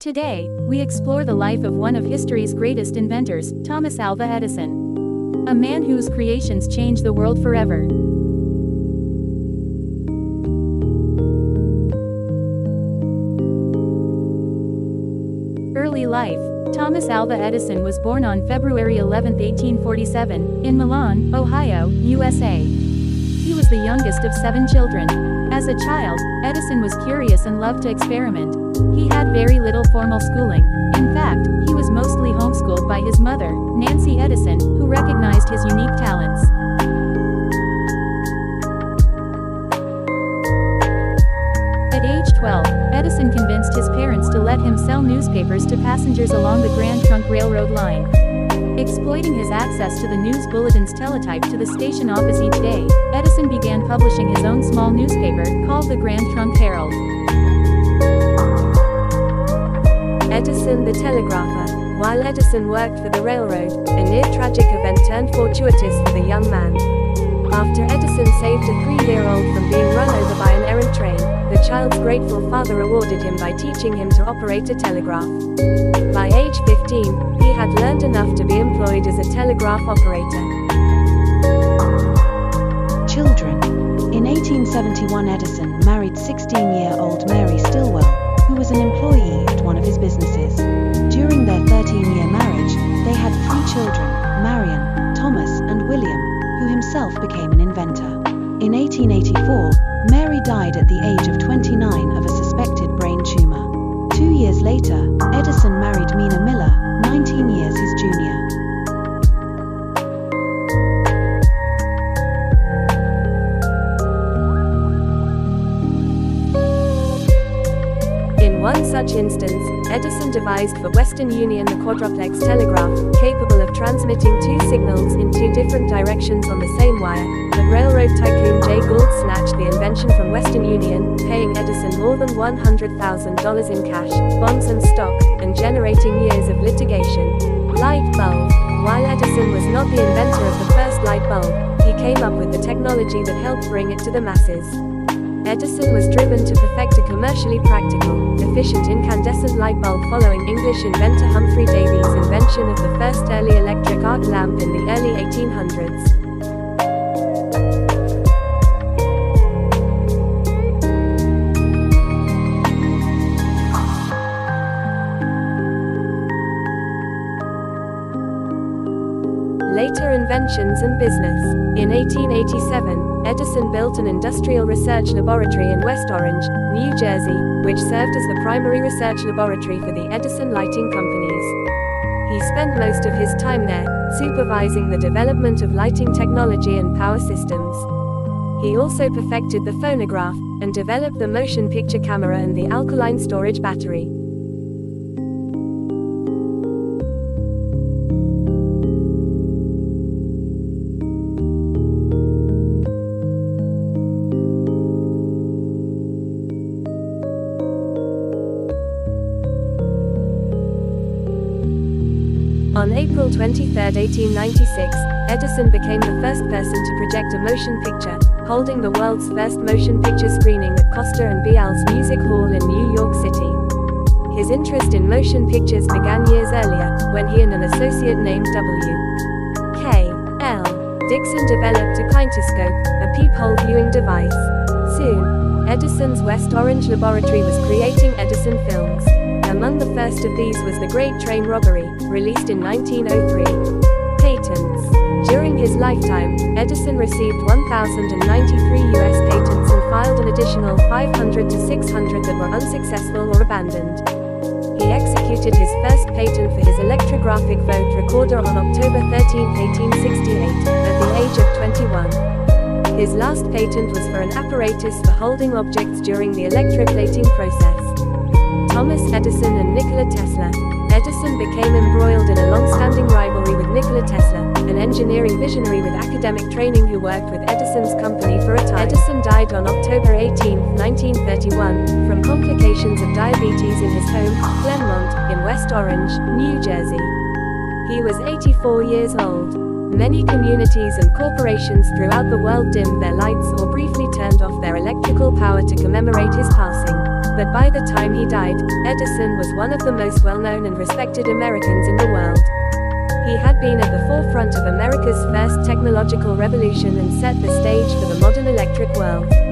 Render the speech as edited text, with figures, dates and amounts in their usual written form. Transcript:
Today, we explore the life of one of history's greatest inventors, Thomas Alva Edison. A man whose creations changed the world forever. Early life. Thomas Alva Edison was born on February 11, 1847, in Milan, Ohio, USA. He was the youngest of 7 children. As a child, Edison was curious and loved to experiment. He had very little formal schooling. In fact, he was mostly homeschooled by his mother, Nancy Edison, who recognized his unique talents. At age 12, Edison convinced his parents to let him sell newspapers to passengers along the Grand Trunk Railroad line. Exploiting his access to the news bulletins teletyped to the station office each day, Edison began publishing his own small newspaper, called the Grand Trunk Herald. Edison the telegrapher. While Edison worked for the railroad, a near-tragic event turned fortuitous for the young man. After Edison saved a 3-year-old from being run over by an errant train, the child's grateful father rewarded him by teaching him to operate a telegraph. By age 15, he had learned enough to be employed as a telegraph operator. Children. In 1871, Edison married 16-year-old Mary Stilwell, who was an employee at one of his businesses. During their 13-year marriage, they had 3 children, Marion, Thomas, and William, who himself became an inventor. In 1884, Mary died at the age of 29 of a suspected brain tumor. 2 years later, Edison married Mina Miller, 19 years his junior. In one such instance, Edison devised for Western Union the quadruplex telegraph, capable of transmitting 2 signals in 2 different directions on the same wire. But railroad tycoon Jay Gould snatched the invention from Western Union, paying Edison more than $100,000 in cash, bonds and stock, and generating years of litigation. Light bulb. While Edison was not the inventor of the first light bulb, he came up with the technology that helped bring it to the masses. Edison was driven to perfect a commercially practical, efficient incandescent light bulb following English inventor Humphrey Davy's invention of the first early electric arc lamp in the early 1800s. Later inventions and business. In 1887, Edison built an industrial research laboratory in West Orange, New Jersey, which served as the primary research laboratory for the Edison lighting companies. He spent most of his time there, supervising the development of lighting technology and power systems. He also perfected the phonograph, and developed the motion picture camera and the alkaline storage battery. On April 23, 1896, Edison became the first person to project a motion picture, holding the world's first motion picture screening at Costa and Bial's Music Hall in New York City. His interest in motion pictures began years earlier, when he and an associate named W. K. L. Dixon developed a kinetoscope, a peephole viewing device. Soon, Edison's West Orange laboratory was creating Edison films. Among the first of these was The Great Train Robbery, released in 1903. Patents. During his lifetime, Edison received 1,093 U.S. patents and filed an additional 500 to 600 that were unsuccessful or abandoned. He executed his first patent for his electrographic vote recorder on October 13, 1868, at the age of 21. His last patent was for an apparatus for holding objects during the electroplating process. Thomas Edison and Nikola Tesla. Edison became embroiled in a long-standing rivalry with Nikola Tesla, an engineering visionary with academic training who worked with Edison's company for a time. Edison died on October 18, 1931, from complications of diabetes in his home, Glenmont, in West Orange, New Jersey. He was 84 years old. Many communities and corporations throughout the world dimmed their lights or briefly turned off their electrical power to commemorate his passing. But by the time he died, Edison was one of the most well-known and respected Americans in the world. He had been at the forefront of America's first technological revolution and set the stage for the modern electric world.